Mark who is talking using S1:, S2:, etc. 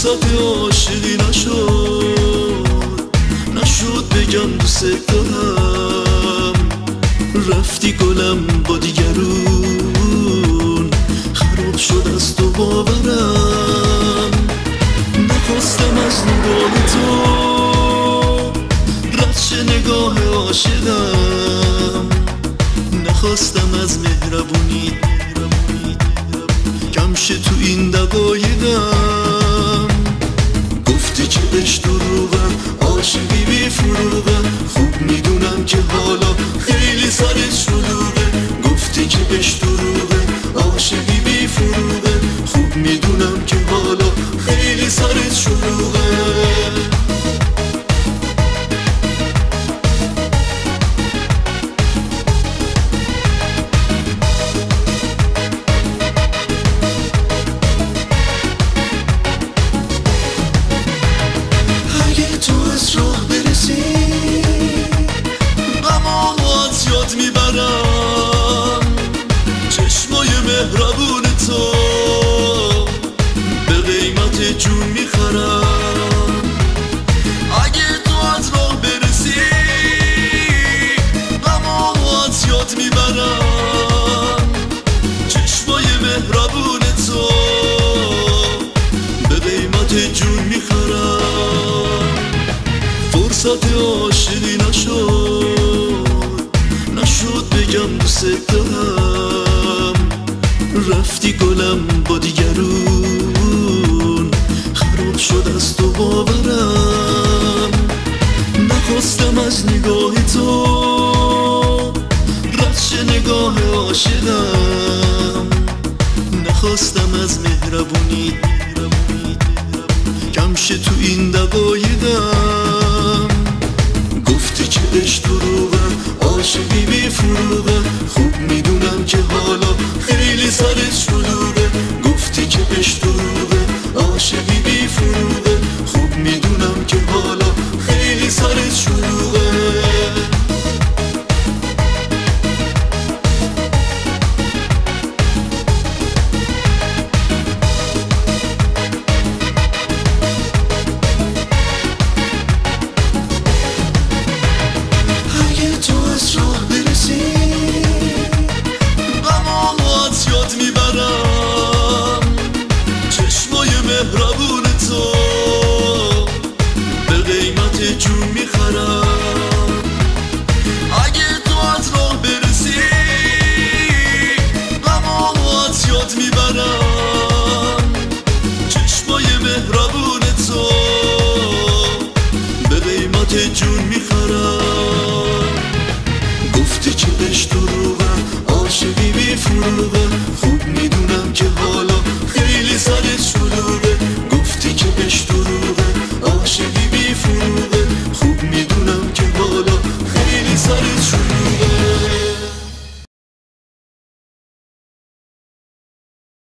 S1: فرصت عاشقی نشد بگم دوست دارم. رفتی گلم با دیگرون، خراب شد از تو باورم. نخواستم از نگاه تو رد شه نگاه عاشقم. نخواستم از مهربونی کم شه تو این دقایقم. گفتی که عشق دروغم، عاشقی بی فروغم. خوب میدونم که حالا خیلی سرت شلوغه. گفتی که عشق دروغه، عاشقی بی فروغه. خوب میدونم که حالا خیلی سرت شلوغه. چشمای مهربون تو به قیمت جون میخرم. اگه تو از راه برسی غمامو از یاد میبرم. چشمای مهربون تو به قیمت جون میخرم. فرصت عاشقی نشد بگم دوست دارم. رفتی گلم با دیگرون، خراب شد از تو باورم. نخواستم از نگاه تو رد شه نگاه عاشقم. نخواستم از مهربونی کم شه تو این دقایقم. گفتی که عشق دروغم، عاشقی بی فروغم. خوب میدونم که حالا خیلی سرت شلوغه. گفتی که عشق دروغه، عاشقی بی فروغه. خوب میدونم که حالا خیلی سرت شلوغه. چشمای مهربون تو به قیمت جون میخرم. اگه تو از راه برسی غمامو از یاد میبرم. چشمای مهربون تو به قیمت جون میخرم. گفتی که عشق دروغم، عاشقی بی فروغم. خوب میدونم که حالا خیلی سرت شلوغه.